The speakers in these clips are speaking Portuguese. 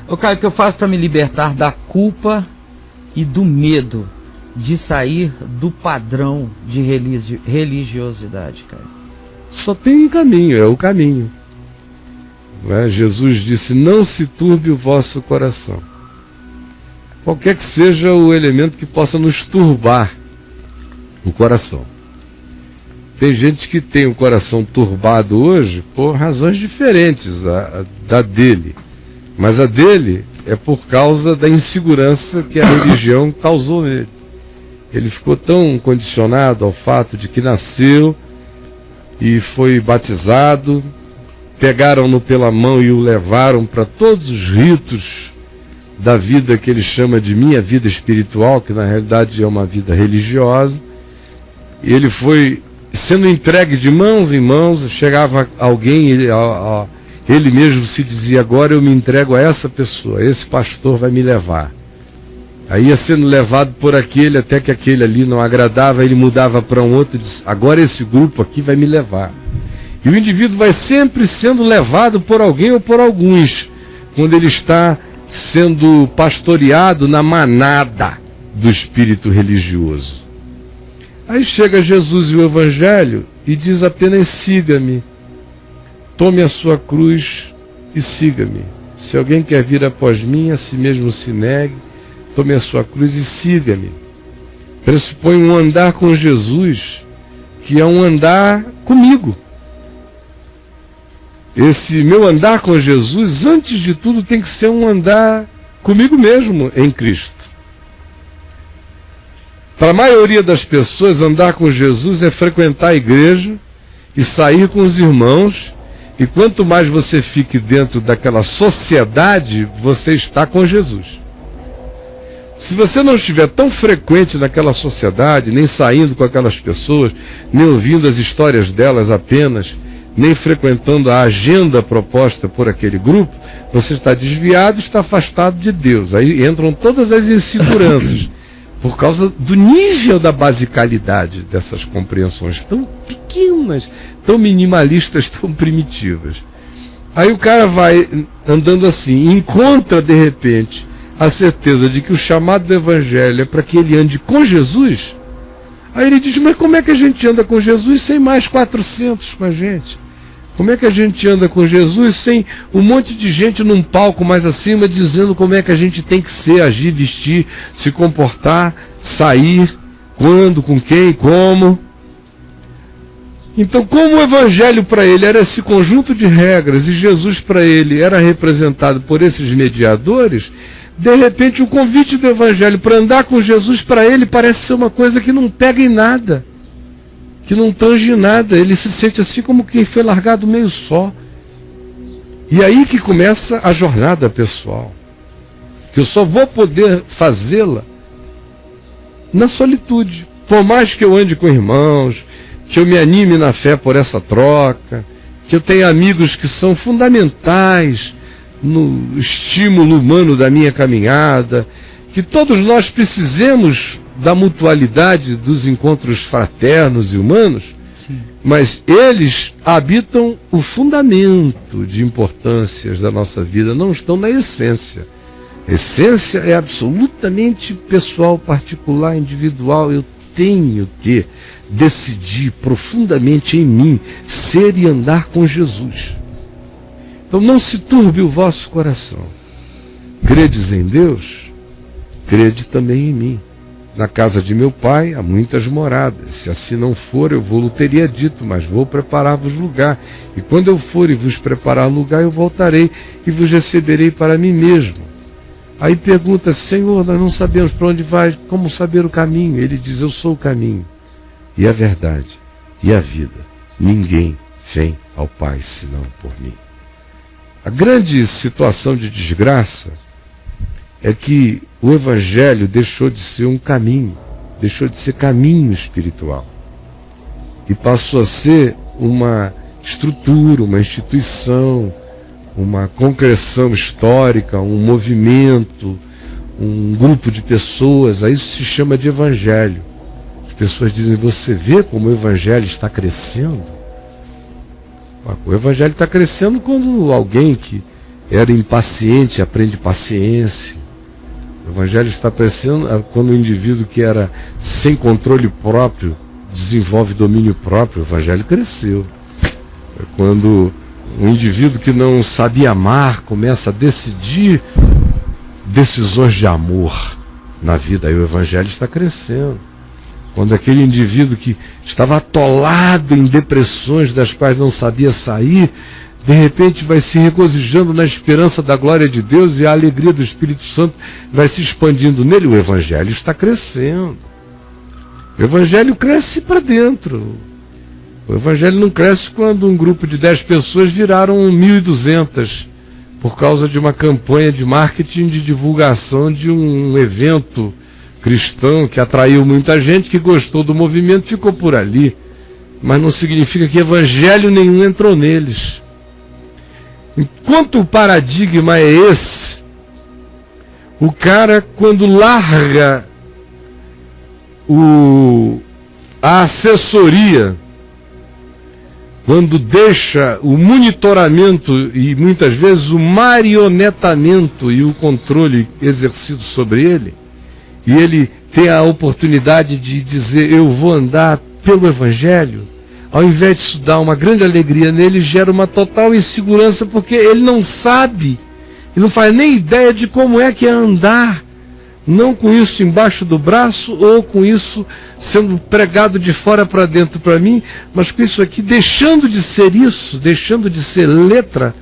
Ô Caio, o que eu faço para me libertar da culpa e do medo de sair do padrão de religiosidade, Caio? Só tem um caminho, é o caminho. Jesus disse: não se turbe o vosso coração. Qualquer que seja o elemento que possa nos turbar o coração. Tem gente que tem o coração turbado hoje por razões diferentes da dele. Mas a dele é por causa da insegurança que a religião causou nele. Ele ficou tão condicionado ao fato de que nasceu e foi batizado, pegaram-no pela mão e o levaram para todos os ritos da vida que ele chama de minha vida espiritual, que na realidade é uma vida religiosa. E ele foi sendo entregue de mãos em mãos. Chegava alguém, ele mesmo se dizia: agora eu me entrego a essa pessoa, esse pastor vai me levar. Aí ia sendo levado por aquele, até que aquele ali não agradava, ele mudava para um outro e disse: agora esse grupo aqui vai me levar. E o indivíduo vai sempre sendo levado por alguém ou por alguns, quando ele está sendo pastoreado na manada do espírito religioso. Aí chega Jesus e o Evangelho e diz apenas: siga-me, tome a sua cruz e siga-me. Se alguém quer vir após mim, a si mesmo se negue, tome a sua cruz e siga-me. Pressupõe um andar com Jesus, que é um andar comigo. Esse meu andar com Jesus, antes de tudo, tem que ser um andar comigo mesmo em Cristo. Para a maioria das pessoas, andar com Jesus é frequentar a igreja e sair com os irmãos, e quanto mais você fique dentro daquela sociedade, você está com Jesus. Se você não estiver tão frequente naquela sociedade, nem saindo com aquelas pessoas, nem ouvindo as histórias delas apenas, nem frequentando a agenda proposta por aquele grupo, você está desviado, está afastado de Deus. Aí entram todas as inseguranças, por causa do nível da basicalidade dessas compreensões tão pequenas, tão minimalistas, tão primitivas. Aí o cara vai andando assim, encontra de repente a certeza de que o chamado do Evangelho é para que ele ande com Jesus. Aí ele diz: mas como é que a gente anda com Jesus sem mais 400 com a gente? Como é que a gente anda com Jesus sem um monte de gente num palco mais acima dizendo como é que a gente tem que ser, agir, vestir, se comportar, sair, quando, com quem, como? Então, como o Evangelho para ele era esse conjunto de regras e Jesus para ele era representado por esses mediadores, de repente o convite do Evangelho para andar com Jesus para ele parece ser uma coisa que não pega em nada, que não tange nada. Ele se sente assim como quem foi largado meio só. E aí que começa a jornada pessoal, que eu só vou poder fazê-la na solitude. Por mais que eu ande com irmãos, que eu me anime na fé por essa troca, que eu tenha amigos que são fundamentais no estímulo humano da minha caminhada, que todos nós precisemos da mutualidade dos encontros fraternos e humanos, sim, mas eles habitam o fundamento de importâncias da nossa vida, não estão na essência. A essência é absolutamente pessoal, particular, individual. Eu tenho que decidir profundamente em mim ser e andar com Jesus. Então não se turbe o vosso coração. Credes em Deus? Crede também em mim. Na casa de meu pai há muitas moradas. Se assim não for, eu vou-lo teria dito, mas vou preparar-vos lugar. E quando eu for e vos preparar lugar, eu voltarei e vos receberei para mim mesmo. Aí pergunta: Senhor, nós não sabemos para onde vai, como saber o caminho? Ele diz: eu sou o caminho, e a verdade, e a vida. Ninguém vem ao Pai senão por mim. A grande situação de desgraça é que o Evangelho deixou de ser um caminho, deixou de ser caminho espiritual, e passou a ser uma estrutura, uma instituição, uma concreção histórica, um movimento, um grupo de pessoas. A isso se chama de Evangelho. As pessoas dizem: você vê como o Evangelho está crescendo? O Evangelho está crescendo quando alguém que era impaciente, aprende paciência. O Evangelho está aparecendo quando o indivíduo que era sem controle próprio desenvolve domínio próprio. O Evangelho cresceu. É quando um indivíduo que não sabia amar começa a decidir decisões de amor na vida. Aí o Evangelho está crescendo. Quando aquele indivíduo que estava atolado em depressões das quais não sabia sair, de repente vai se regozijando na esperança da glória de Deus e a alegria do Espírito Santo vai se expandindo nele. O Evangelho está crescendo. O Evangelho cresce para dentro. O Evangelho não cresce quando um grupo de 10 pessoas viraram 1.200 por causa de uma campanha de marketing, de divulgação de um evento cristão que atraiu muita gente, que gostou do movimento, ficou por ali. Mas não significa que evangelho nenhum entrou neles. Enquanto o paradigma é esse, o cara, quando larga a assessoria, quando deixa o monitoramento e muitas vezes o marionetamento e o controle exercido sobre ele, e ele tem a oportunidade de dizer, eu vou andar pelo Evangelho, ao invés disso dar uma grande alegria nele, gera uma total insegurança, porque ele não sabe, ele não faz nem ideia de como é que é andar, não com isso embaixo do braço, ou com isso sendo pregado de fora para dentro para mim, mas com isso aqui deixando de ser isso, deixando de ser letra,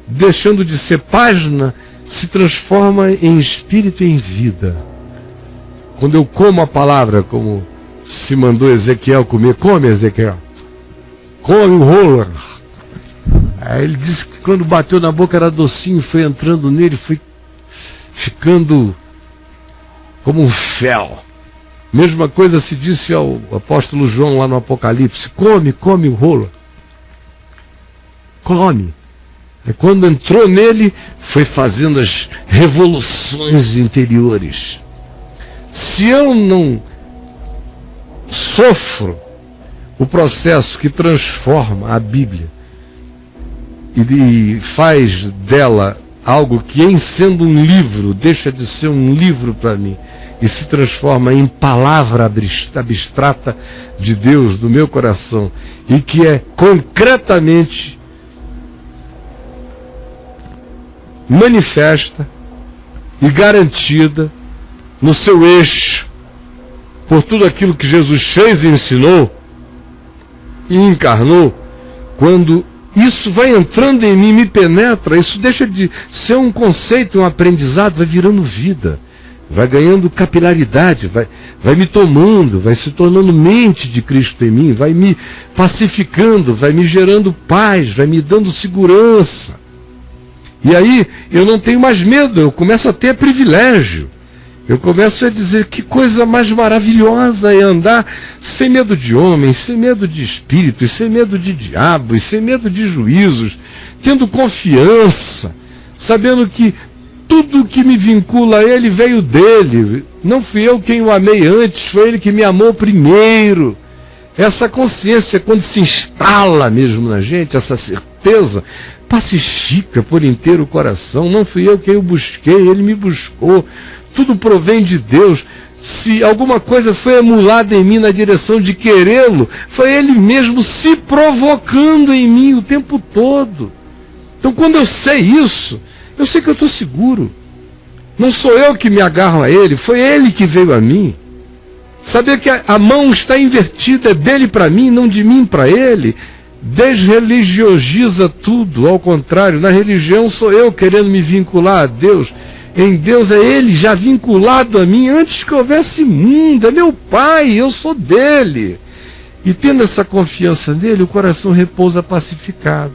deixando de ser página, se transforma em espírito e em vida. Quando eu como a palavra, como se mandou Ezequiel comer, come Ezequiel, come o roller. Aí ele disse que quando bateu na boca era docinho, foi entrando nele, foi ficando como um fel. Mesma coisa se disse ao apóstolo João lá no Apocalipse, come o roller. Come. E quando entrou nele, foi fazendo as revoluções interiores. Se eu não sofro o processo que transforma a Bíblia e faz dela algo que, em sendo um livro, deixa de ser um livro para mim e se transforma em palavra abstrata de Deus do meu coração e que é concretamente manifesta e garantida no seu eixo, por tudo aquilo que Jesus fez e ensinou e encarnou, quando isso vai entrando em mim, me penetra, isso deixa de ser um conceito, um aprendizado, vai virando vida, vai ganhando capilaridade, vai me tomando, vai se tornando mente de Cristo em mim, vai me pacificando, vai me gerando paz, vai me dando segurança. E aí eu não tenho mais medo, eu começo a ter privilégio. Eu começo a dizer que coisa mais maravilhosa é andar sem medo de homens, sem medo de espíritos, sem medo de diabos, sem medo de juízos, tendo confiança, sabendo que tudo que me vincula a ele veio dele. Não fui eu quem o amei antes, foi ele que me amou primeiro. Essa consciência, quando se instala mesmo na gente, essa certeza, pacifica por inteiro o coração. Não fui eu quem o busquei, ele me buscou. Tudo provém de Deus. Se alguma coisa foi emulada em mim na direção de querê-lo, foi ele mesmo se provocando em mim o tempo todo. Então, quando eu sei isso, eu sei que eu estou seguro. Não sou eu que me agarro a ele, foi ele que veio a mim. Saber que a mão está invertida, é dele para mim, não de mim para ele, desreligiosa tudo. Ao contrário, na religião sou eu querendo me vincular a Deus. Em Deus é ele já vinculado a mim antes que houvesse mundo, é meu pai, eu sou dele. E tendo essa confiança nele, o coração repousa pacificado.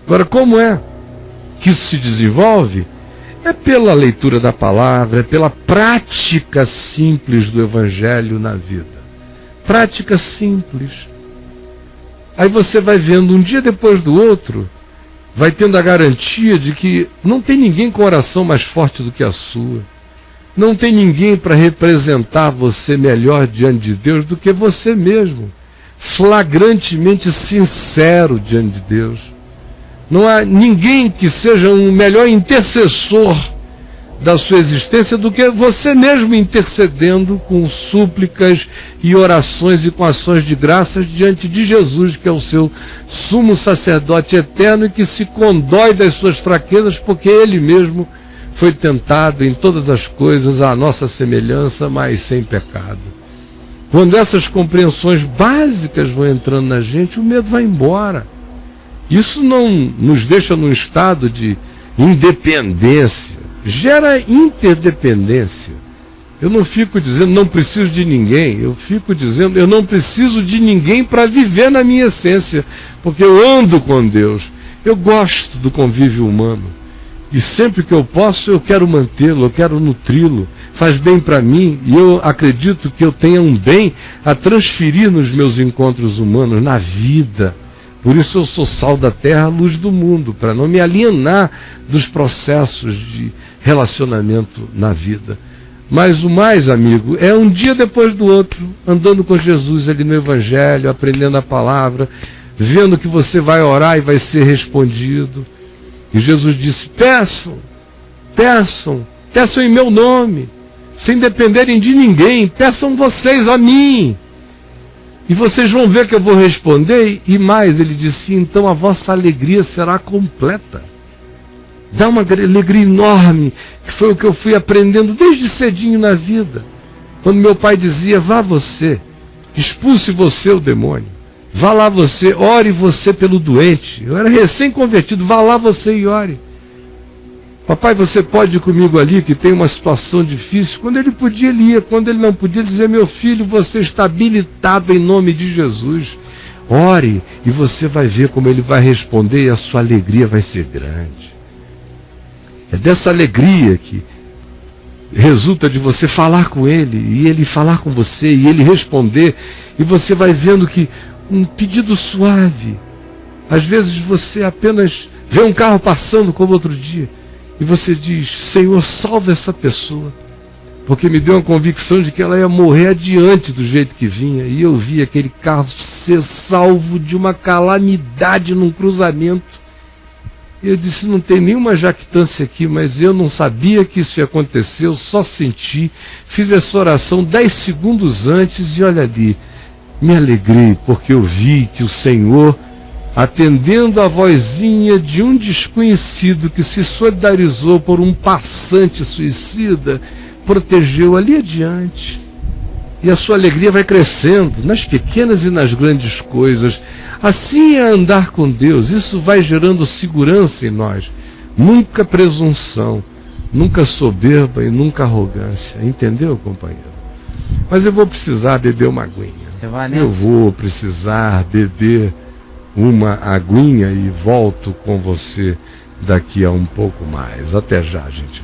Agora, como é que isso se desenvolve? É pela leitura da palavra, é pela prática simples do Evangelho na vida. Prática simples. Aí você vai vendo um dia depois do outro, vai tendo a garantia de que não tem ninguém com oração mais forte do que a sua. Não tem ninguém para representar você melhor diante de Deus do que você mesmo. Flagrantemente sincero diante de Deus. Não há ninguém que seja um melhor intercessor da sua existência do que você mesmo intercedendo com súplicas e orações e com ações de graças diante de Jesus, que é o seu sumo sacerdote eterno e que se condói das suas fraquezas, porque ele mesmo foi tentado em todas as coisas à nossa semelhança, mas sem pecado. Quando essas compreensões básicas vão entrando na gente, o medo vai embora. Isso não nos deixa num estado de independência, gera interdependência. Eu não fico dizendo não preciso de ninguém, eu fico dizendo eu não preciso de ninguém para viver na minha essência, porque eu ando com Deus, eu gosto do convívio humano e sempre que eu posso eu quero mantê-lo, eu quero nutri-lo, faz bem para mim e eu acredito que eu tenha um bem a transferir nos meus encontros humanos, na vida. Por isso eu sou sal da terra, luz do mundo, para não me alienar dos processos de relacionamento na vida. Mas o mais, amigo, é um dia depois do outro, andando com Jesus ali no Evangelho, aprendendo a palavra, vendo que você vai orar e vai ser respondido. E Jesus disse, peçam, peçam, peçam em meu nome, sem dependerem de ninguém, peçam vocês a mim. E vocês vão ver que eu vou responder, e mais, ele disse, então a vossa alegria será completa. Dá uma alegria enorme, que foi o que eu fui aprendendo desde cedinho na vida. Quando meu pai dizia, vá você, expulse você o demônio, vá lá você, ore você pelo doente. Eu era recém-convertido, vá lá você e ore. Papai, você pode ir comigo ali que tem uma situação difícil? Quando ele podia, ele ia. Quando ele não podia, ele dizia, meu filho, você está habilitado em nome de Jesus. Ore e você vai ver como ele vai responder e a sua alegria vai ser grande. É dessa alegria que resulta de você falar com ele e ele falar com você e ele responder. E você vai vendo que um pedido suave, às vezes você apenas vê um carro passando como outro dia. E você diz, Senhor, salva essa pessoa, porque me deu uma convicção de que ela ia morrer adiante do jeito que vinha, e eu vi aquele carro ser salvo de uma calamidade num cruzamento. E eu disse, não tem nenhuma jactância aqui, mas eu não sabia que isso ia acontecer, eu só senti, fiz essa oração 10 segundos antes, e olha ali, me alegrei, porque eu vi que o Senhor, atendendo a vozinha de um desconhecido que se solidarizou por um passante suicida, protegeu ali adiante. E a sua alegria vai crescendo, nas pequenas e nas grandes coisas. Assim é andar com Deus, isso vai gerando segurança em nós. Nunca presunção, nunca soberba e nunca arrogância. Entendeu, companheiro? Mas eu vou precisar beber uma aguinha. Você vai nessa? Eu vou precisar beber uma aguinha e volto com você daqui a um pouco mais. Até já, gente.